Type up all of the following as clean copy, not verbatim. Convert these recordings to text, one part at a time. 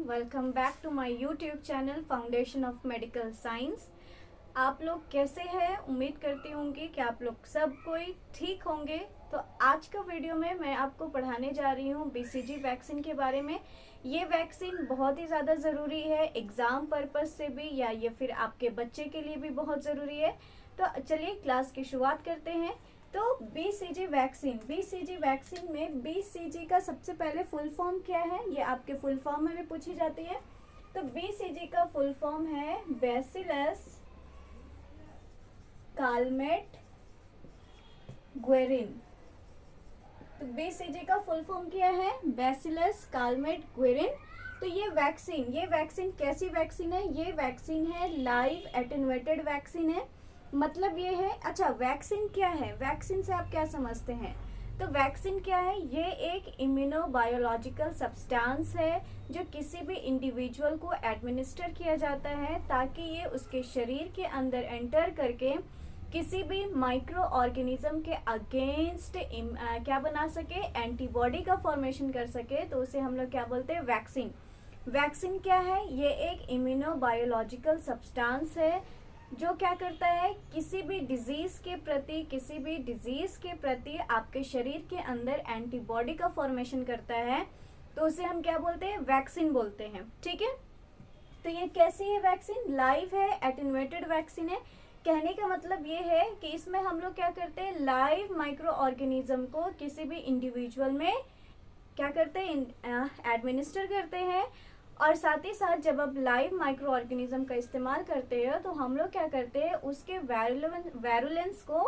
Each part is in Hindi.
Welcome back to my YouTube channel foundation of medical science. आप लोग कैसे हैं? उम्मीद करती होंगी कि आप लोग सब कोई ठीक होंगे। तो आज का वीडियो में मैं आपको पढ़ाने जा रही हूँ बीसीजी वैक्सीन के बारे में। ये वैक्सीन बहुत ही ज़्यादा ज़रूरी है एग्ज़ाम पर्पस से भी, या ये फिर आपके बच्चे के लिए भी बहुत ज़रूरी है। तो चलिए क्लास की शुरुआत करते हैं। तो बीसीजी वैक्सीन में बीसीजी का सबसे पहले फुल फॉर्म क्या है, ये आपके फुल फॉर्म में भी पूछी जाती है। तो बीसीजी का फुल फॉर्म है बैसिलस कालमेट ग्वेरिन। तो बीसीजी का फुल फॉर्म क्या है? Bacillus Calmette ग्वेरिन। तो ये वैक्सीन कैसी वैक्सीन है? ये वैक्सीन है लाइव एटेन्यूएटेड वैक्सीन है। मतलब ये है, अच्छा वैक्सीन क्या है? वैक्सीन से आप क्या समझते हैं? तो वैक्सीन क्या है? ये एक इम्यूनोबायोलॉजिकल सब्सटेंस है जो किसी भी इंडिविजुअल को एडमिनिस्टर किया जाता है ताकि ये उसके शरीर के अंदर एंटर करके किसी भी माइक्रो ऑर्गेनिज्म के अगेंस्ट क्या बना सके, एंटीबॉडी का फॉर्मेशन कर सके। तो उसे हम लोग क्या बोलते हैं? वैक्सीन। वैक्सीन क्या है? ये एक इम्यूनोबायोलॉजिकल सब्सटेंस है जो क्या करता है, किसी भी डिजीज के प्रति आपके शरीर के अंदर एंटीबॉडी का फॉर्मेशन करता है। तो उसे हम क्या बोलते हैं? वैक्सीन बोलते हैं। ठीक है। तो ये कैसी है वैक्सीन? लाइव है, एटेन्यूएटेड वैक्सीन है। कहने का मतलब ये है कि इसमें हम लोग क्या करते हैं, लाइव माइक्रो ऑर्गेनिज्म को किसी भी इंडिविजुअल में क्या करते हैं, एडमिनिस्टर करते हैं। और साथ ही साथ जब आप लाइव माइक्रो ऑर्गेनिज्म का इस्तेमाल करते हैं तो हम लोग क्या करते हैं, उसके वैरुलेंस को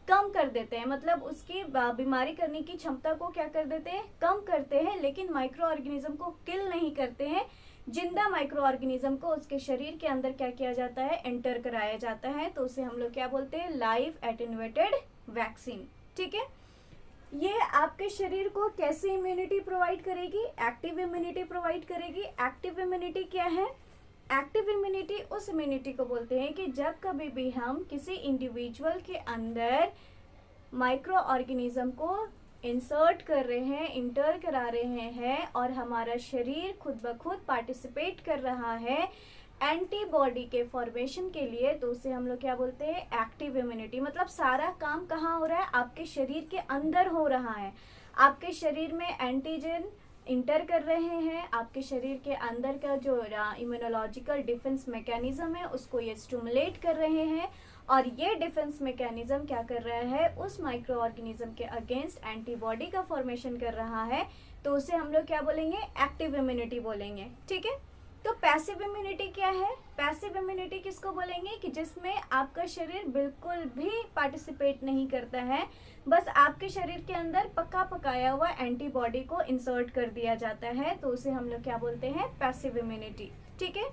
कम कर देते हैं। मतलब उसकी बीमारी करने की क्षमता को क्या कर देते हैं, कम करते हैं। लेकिन माइक्रो ऑर्गेनिज्म को किल नहीं करते हैं। जिंदा माइक्रो ऑर्गेनिज्म को उसके शरीर के अंदर क्या किया जाता है, एंटर कराया जाता है। तो उसे हम लोग क्या बोलते हैं? Live attenuated vaccine. ठीक है। ये आपके शरीर को कैसी इम्यूनिटी प्रोवाइड करेगी? एक्टिव इम्यूनिटी प्रोवाइड करेगी। एक्टिव इम्यूनिटी क्या है? एक्टिव इम्यूनिटी उस इम्यूनिटी को बोलते हैं कि जब कभी भी हम किसी इंडिविजुअल के अंदर माइक्रो ऑर्गेनिज्म को इंसर्ट कर रहे हैं, इंटर करा रहे हैं और हमारा शरीर खुद ब खुद पार्टिसिपेट कर रहा है एंटीबॉडी के फॉर्मेशन के लिए, तो उसे हम लोग क्या बोलते हैं? Active immunity. मतलब सारा काम कहाँ हो रहा है? आपके शरीर के अंदर हो रहा है। आपके शरीर में एंटीजन इंटर कर रहे हैं, आपके शरीर के अंदर का जो इम्यूनोलॉजिकल डिफेंस मैकेनिज्म है उसको ये स्टिमुलेट कर रहे हैं। और ये डिफेंस मैकेनिज्म क्या कर रहा है, उस माइक्रो ऑर्गेनिज्म के अगेंस्ट एंटीबॉडी का फॉर्मेशन कर रहा है। तो उसे हम लोग क्या बोलेंगे? एक्टिव इम्यूनिटी बोलेंगे। ठीक है। तो पैसिव इम्यूनिटी क्या है? पैसिव इम्यूनिटी किसको बोलेंगे कि जिसमें आपका शरीर बिल्कुल भी पार्टिसिपेट नहीं करता है, बस आपके शरीर के अंदर पका पकाया हुआ एंटीबॉडी को इंसर्ट कर दिया जाता है। तो उसे हम लोग क्या बोलते हैं? Passive immunity. ठीक है।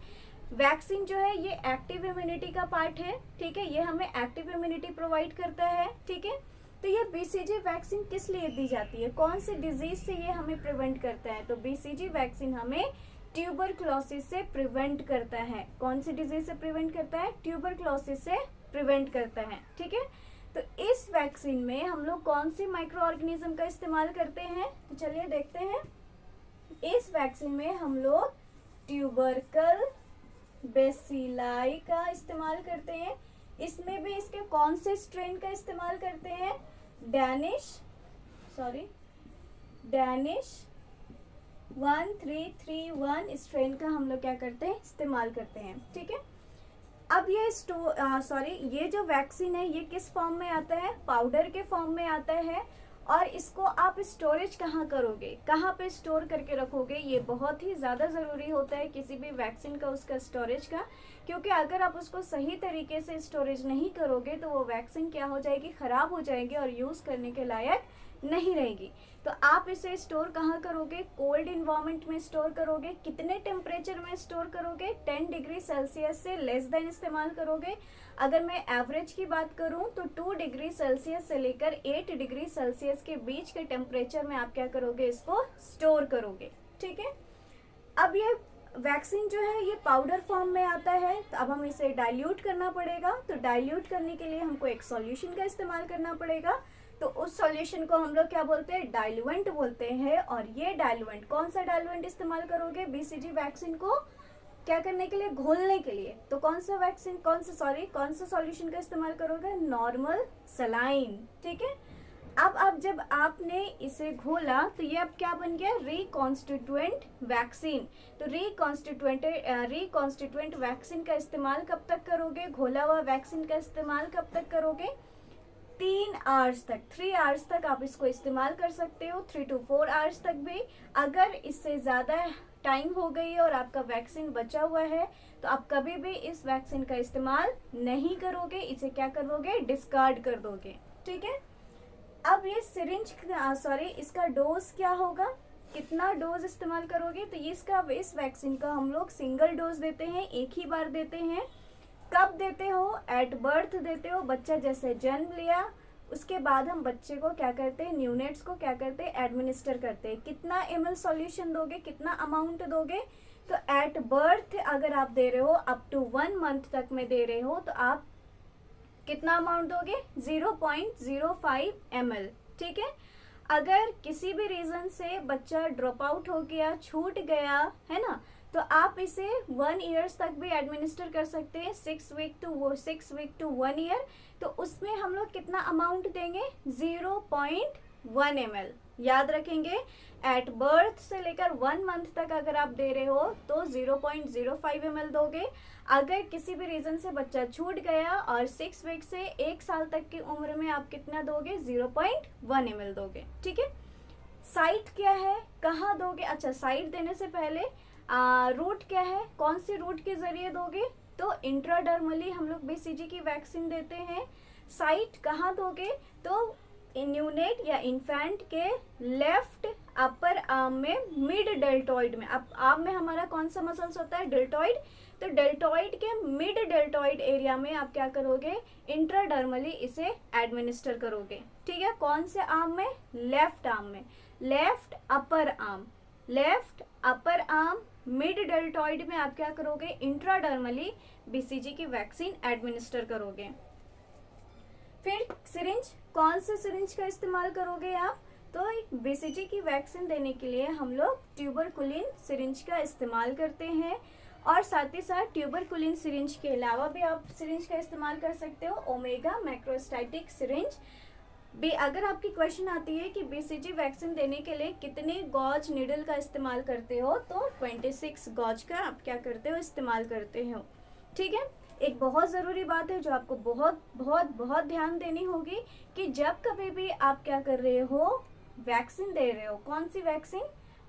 वैक्सीन जो है ये एक्टिव इम्यूनिटी का पार्ट है। ठीक है। ये हमें एक्टिव इम्यूनिटी प्रोवाइड करता है। ठीक है। तो ये बीसीजी वैक्सीन किस लिए दी जाती है? कौन सी डिजीज से ये हमें प्रिवेंट करता है? तो बीसीजी वैक्सीन हमें ट्यूबरक्लोसिस से प्रिवेंट करता है। कौन सी डिजीज से प्रिवेंट करता है? ट्यूबरक्लोसिस से प्रिवेंट करता है। ठीक है। तो इस वैक्सीन में हम लोग कौन सी माइक्रो ऑर्गेनिज्म का इस्तेमाल करते हैं? तो चलिए देखते हैं। इस वैक्सीन में हम लोग ट्यूबरकल बेसिलाई का इस्तेमाल करते हैं। इसमें भी इसके कौन से स्ट्रेन का इस्तेमाल करते हैं? डैनिश 1331 स्ट्रेन का हम लोग क्या करते हैं? इस्तेमाल करते हैं। ठीक है। अब ये जो वैक्सीन है ये किस फॉर्म में आता है? पाउडर के फॉर्म में आता है। और इसको आप स्टोरेज कहाँ करोगे, कहाँ पे स्टोर करके रखोगे? ये बहुत ही ज़्यादा ज़रूरी होता है किसी भी वैक्सीन का, उसका स्टोरेज का। क्योंकि अगर आप उसको सही तरीके से स्टोरेज नहीं करोगे तो वो वैक्सीन क्या हो जाएगी, ख़राब हो जाएगी और यूज़ करने के लायक नहीं रहेगी। तो आप इसे स्टोर कहाँ करोगे? कोल्ड इन्वायरमेंट में स्टोर करोगे। कितने टेम्परेचर में स्टोर करोगे? 10 डिग्री सेल्सियस से लेस देन इस्तेमाल करोगे। अगर मैं एवरेज की बात करूं तो 2 डिग्री सेल्सियस से लेकर 8 डिग्री सेल्सियस के बीच के टेम्परेचर में आप क्या करोगे? इसको स्टोर करोगे। ठीक है। अब ये वैक्सीन जो है ये पाउडर फॉर्म में आता है। तो अब हम इसे डाइल्यूट करना पड़ेगा। तो डाइल्यूट करने के लिए हमको एक सॉल्यूशन का इस्तेमाल करना पड़ेगा। तो उस सॉल्यूशन को हम लोग क्या बोलते हैं, डाइल्यूएंट बोलते हैं। और ये डाइल्यूएंट, कौन सा डाइल्यूएंट इस्तेमाल करोगे बीसीजी वैक्सीन को क्या करने के लिए, घोलने के लिए। तो कौन सा वैक्सीन, कौन सा सॉल्यूशन का इस्तेमाल करोगे, नॉर्मल सलाइन। ठीक है, अब जब आपने इसे घोला तो ये अब क्या बन गया, रिकॉन्स्टिट्यूएंट वैक्सीन। तो रिकॉन्स्टिट्यूएंट वैक्सीन का इस्तेमाल कब तक करोगे, घोला हुआ वैक्सीन का इस्तेमाल कब तक करोगे, 3 आवर्स तक, 3 आवर्स तक आप इसको इस्तेमाल कर सकते हो, 3 to 4 आवर्स तक भी। अगर इससे ज़्यादा टाइम हो गई और आपका वैक्सीन बचा हुआ है तो आप कभी भी इस वैक्सीन का इस्तेमाल नहीं करोगे, इसे क्या करोगे, डिस्कार्ड कर दोगे। ठीक है, अब ये सिरिंज इसका डोज क्या होगा, कितना डोज इस्तेमाल करोगे। तो इस वैक्सीन का हम लोग सिंगल डोज देते हैं, एक ही बार देते हैं। कब देते हो, एट बर्थ देते हो, बच्चा जैसे जन्म लिया उसके बाद हम बच्चे को क्या करते हैं, न्यूनेट्स को क्या करते हैं, एडमिनिस्टर करते हैं। कितना ml सॉल्यूशन दोगे, कितना अमाउंट दोगे, तो एट बर्थ अगर आप दे रहे हो अप टू 1 मंथ तक में दे रहे हो तो आप कितना अमाउंट दोगे, 0.05 ml। ठीक है, अगर किसी भी रीजन से बच्चा ड्रॉप आउट हो गया, छूट गया है ना, तो आप इसे 1 ईयर्स तक भी एडमिनिस्टर कर सकते हैं, 6 वीक टू 1 ईयर। तो उसमें हम लोग कितना अमाउंट देंगे, 0.1 ml। याद रखेंगे, एट बर्थ से लेकर 1 मंथ तक अगर आप दे रहे हो तो 0.05 ml दोगे। अगर किसी भी रीजन से बच्चा छूट गया और 6 वीक से 1 साल तक की उम्र में आप कितना दोगे, 0.1 ml दोगे। ठीक है, साइट क्या है, कहाँ दोगे, अच्छा साइट देने से पहले रूट क्या है, कौन सी रूट के जरिए दोगे, तो इंट्राडर्मली हम लोग बीसीजी की वैक्सीन देते हैं। साइट कहाँ दोगे, तो न्यूनेट या इन्फेंट के लेफ्ट अपर आर्म में, मिड डेल्टॉइड में। अब आर्म में हमारा कौन सा मसल्स होता है, डेल्टॉइड। तो डेल्टॉइड के मिड डेल्टॉइड एरिया में आप क्या करोगे, इंट्राडर्मली इसे एडमिनिस्टर करोगे। ठीक है, कौन से आर्म में, लेफ्ट आर्म में, left upper arm, left upper arm mid deltoid में आप क्या करोगे, इंट्राडर्मली बीसीजी की वैक्सीन एडमिनिस्टर करोगे। फिर सिरिंज, कौन से सिरिंज का इस्तेमाल करोगे आप, तो बीसीजी की वैक्सीन देने के लिए हम लोग ट्यूबरकुलिन सिरिंज का इस्तेमाल करते हैं। और साथ ही साथ ट्यूबरकुलिन सिरिंज के अलावा भी आप सिरिंज का इस्तेमाल कर सकते हो, ओमेगा मैक्रोस्टैटिक सिरिंज भी। अगर आपकी क्वेश्चन आती है कि बीसीजी वैक्सीन देने के लिए कितने गॉज नीडल का इस्तेमाल करते हो, तो 26 गॉज का आप क्या करते हो, इस्तेमाल करते हो। ठीक है, एक बहुत ज़रूरी बात है जो आपको बहुत बहुत बहुत ध्यान देनी होगी कि जब कभी भी आप क्या कर रहे हो, वैक्सीन दे रहे हो, कौन सी वैक्सीन,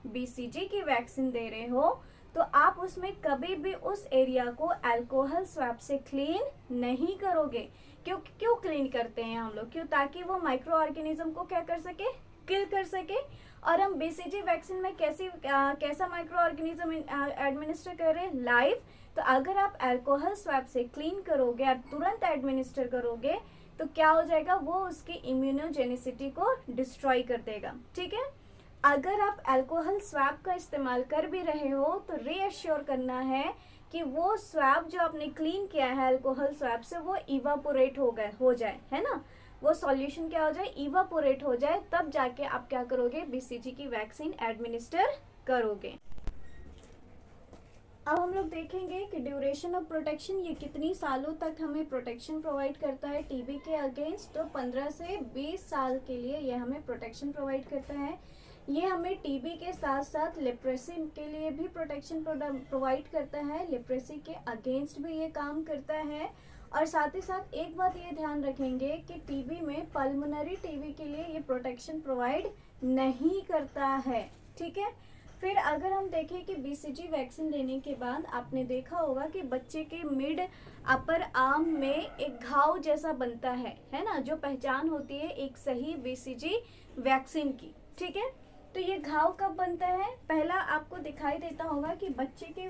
बीसीजी की वैक्सीन दे रहे हो, तो आप उसमें कभी भी उस एरिया को अल्कोहल स्वैब से क्लीन नहीं करोगे। क्यों क्लीन करते हैं हम लोग, क्यों, ताकि वो माइक्रो ऑर्गेनिज्म को क्या कर सके, किल कर सके। और हम बीसीजी वैक्सीन में कैसा माइक्रो ऑर्गेनिज्म एडमिनिस्टर कर रहे हैं, लाइव। तो अगर आप अल्कोहल स्वैब से क्लीन करोगे और तुरंत एडमिनिस्टर करोगे तो क्या हो जाएगा, वो उसकी इम्यूनोजेनिसिटी को डिस्ट्रॉय कर देगा। ठीक है, अगर आप अल्कोहल स्वैब का इस्तेमाल कर भी रहे हो तो रीअश्योर करना है कि वो स्वैब जो आपने क्लीन किया है अल्कोहल स्वैब से, वो इवापोरेट हो जाए, है ना, वो सॉल्यूशन क्या हो जाए, इवापोरेट हो जाए, तब जाके आप क्या करोगे, बीसीजी की वैक्सीन एडमिनिस्टर करोगे। अब हम लोग देखेंगे कि ड्यूरेशन ऑफ प्रोटेक्शन, ये कितनी सालों तक हमें प्रोटेक्शन प्रोवाइड करता है टीबी के अगेंस्ट। तो 15 से 20 साल के लिए ये हमें प्रोटेक्शन प्रोवाइड करता है। ये हमें टीबी के साथ साथ लेप्रेसी के लिए भी प्रोटेक्शन प्रोवाइड करता है, लेप्रेसी के अगेंस्ट भी ये काम करता है। और साथ ही साथ एक बात ये ध्यान रखेंगे कि टीबी में, पल्मोनरी टीबी के लिए ये प्रोटेक्शन प्रोवाइड नहीं करता है। ठीक है, फिर अगर हम देखें कि बीसीजी वैक्सीन देने के बाद आपने देखा होगा कि बच्चे के मिड अपर आर्म में एक घाव जैसा बनता है ना, जो पहचान होती है एक सही बीसीजी वैक्सीन की। ठीक है, तो ये घाव कब बनता है, पहला आपको दिखाई देता होगा कि बच्चे के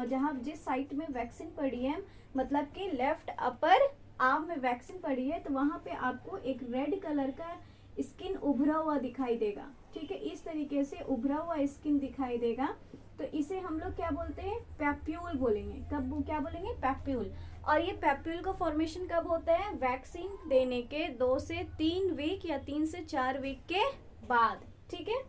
जहाँ जिस साइट में वैक्सीन पड़ी है, मतलब कि लेफ्ट अपर आर्म में वैक्सीन पड़ी है, तो वहाँ पे आपको एक रेड कलर का स्किन उभरा हुआ दिखाई देगा, ठीक है, इस तरीके से उभरा हुआ स्किन दिखाई देगा, तो इसे हम लोग क्या बोलते हैं, पैप्यूल बोलेंगे। कब क्या बोलेंगे, पैप्यूल। और ये पैप्यूल का फॉर्मेशन कब होता है, वैक्सीन देने के 2 से 3 वीक या 3 से 4 वीक के बाद, ठीक है।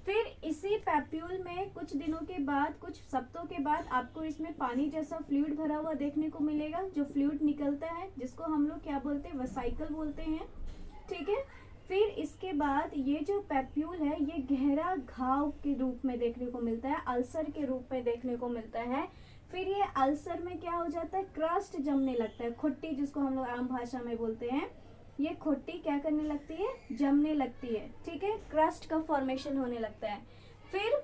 फिर इसी पैप्यूल में कुछ दिनों के बाद, कुछ हफ्तों के बाद आपको इसमें पानी जैसा फ्लूइड भरा हुआ देखने को मिलेगा, जो फ्लूइड निकलता है जिसको हम लोग क्या बोलते हैं, वेसाइकल बोलते हैं, ठीक है। फिर इसके बाद ये जो पैप्यूल है ये गहरा घाव के रूप में देखने को मिलता है, अल्सर के रूप में देखने को मिलता है। फिर ये अल्सर में क्या हो जाता है, क्रस्ट जमने लगता है, खुट्टी जिसको हम लोग आम भाषा में बोलते हैं, ये खुट्टी क्या करने लगती है, जमने लगती है, ठीक है, क्रस्ट का फॉर्मेशन होने लगता है। फिर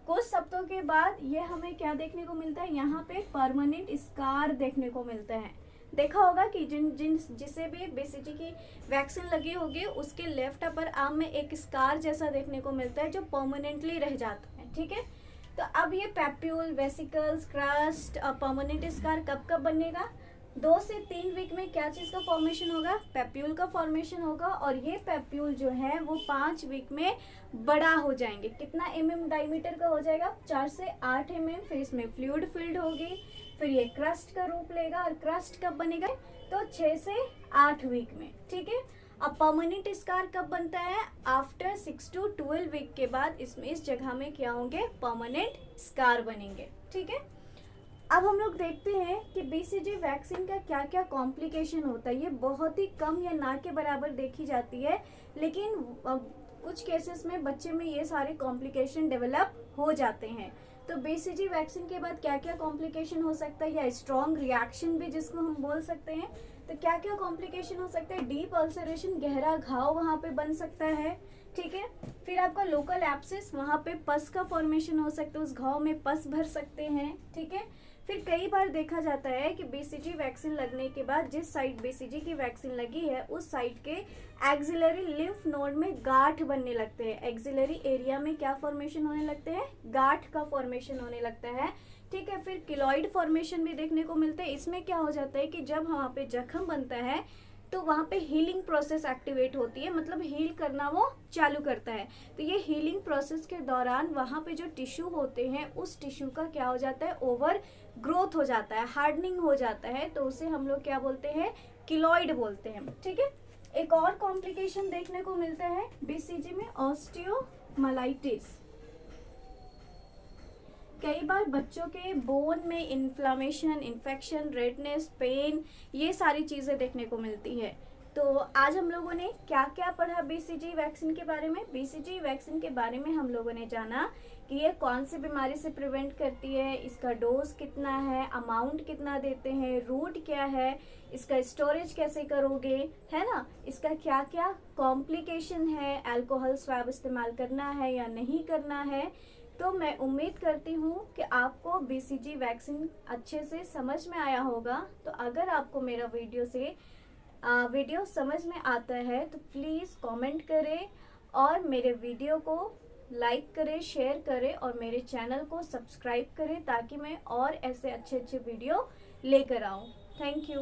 कुछ हफ्तों के बाद ये हमें क्या देखने को मिलता है, यहाँ पे परमानेंट स्कार देखने को मिलता है। देखा होगा कि जिसे भी बीसीजी की वैक्सीन लगी होगी उसके लेफ्ट अपर आर्म में एक स्कार जैसा देखने को मिलता है जो परमानेंटली रह जाता है, ठीक है। तो अब ये पैप्यूल, वेसिकल्स, क्रस्ट और परमानेंट स्कार कब कब बनेगा, 2 से 3 वीक में क्या चीज का फॉर्मेशन होगा, पैप्यूल का फॉर्मेशन होगा। और ये पैप्यूल जो है वो 5 वीक में बड़ा हो जाएंगे। कितना mm डायमीटर का हो जाएगा, 4 से 8 mm। फिर इसमें फ्लूइड फिल्ड होगी, फिर ये क्रस्ट का रूप लेगा। और क्रस्ट कब बनेगा, तो 6 से 8 वीक में, ठीक है। अब परमानेंट स्कार कब बनता है, आफ्टर 6 to 12 वीक के बाद इसमें इस जगह में क्या होंगे, परमानेंट स्कार बनेंगे, ठीक है। अब हम लोग देखते हैं कि बीसीजी वैक्सीन का क्या क्या कॉम्प्लिकेशन होता है। ये बहुत ही कम या ना के बराबर देखी जाती है, लेकिन कुछ केसेस में बच्चे में ये सारे कॉम्प्लिकेशन डेवलप हो जाते हैं। तो बीसीजी वैक्सीन के बाद क्या क्या कॉम्प्लिकेशन हो सकता है, या स्ट्रॉन्ग रिएक्शन भी जिसको हम बोल सकते हैं। तो क्या क्या कॉम्प्लिकेशन हो सकता है, डीप अल्सरेशन, गहरा घाव वहाँ पे बन सकता है, ठीक है। फिर आपका लोकल एब्सेस, वहाँ पे पस का फॉर्मेशन हो सकता है, उस घाव में पस भर सकते हैं, ठीक है। फिर कई बार देखा जाता है कि बीसीजी वैक्सीन लगने के बाद जिस साइड बीसीजी की वैक्सीन लगी है उस साइड के एक्सिलरी लिम्फ नोड में गांठ बनने लगते हैं। एक्सिलरी एरिया में क्या फॉर्मेशन होने लगते हैं, गांठ का फॉर्मेशन होने लगता है, ठीक है। फिर किलॉइड फॉर्मेशन भी देखने को मिलते हैं। इसमें क्या हो जाता है कि जब वहाँ पे जख्म बनता है तो वहाँ पे हीलिंग प्रोसेस एक्टिवेट होती है, मतलब हील करना वो चालू करता है। तो ये हीलिंग प्रोसेस के दौरान वहाँ पे जो टिश्यू होते हैं उस टिश्यू का क्या हो जाता है, ओवर ग्रोथ हो जाता है, हार्डनिंग हो जाता है, तो उसे हम लोग क्या बोलते हैं, किलॉइड बोलते हैं, ठीक है। एक और कॉम्प्लिकेशन देखने को मिलता है बीसीजी में, ऑस्टियोमाइलाइटिस। कई बार बच्चों के बोन में इन्फ्लामेशन, इन्फेक्शन, रेडनेस, पेन, ये सारी चीज़ें देखने को मिलती है। तो आज हम लोगों ने क्या क्या पढ़ा बीसीजी वैक्सीन के बारे में। बीसीजी वैक्सीन के बारे में हम लोगों ने जाना कि ये कौन सी बीमारी से प्रिवेंट करती है, इसका डोज कितना है, अमाउंट कितना देते हैं, रूट क्या है, इसका स्टोरेज कैसे करोगे, है ना, इसका क्या क्या कॉम्प्लिकेशन है, अल्कोहल स्वैब इस्तेमाल करना है या नहीं करना है। तो मैं उम्मीद करती हूँ कि आपको बीसीजी वैक्सीन अच्छे से समझ में आया होगा। तो अगर आपको मेरा वीडियो समझ में आता है तो प्लीज़ कमेंट करें और मेरे वीडियो को लाइक करें, शेयर करें और मेरे चैनल को सब्सक्राइब करें ताकि मैं और ऐसे अच्छे अच्छे वीडियो लेकर आऊँ। Thank you.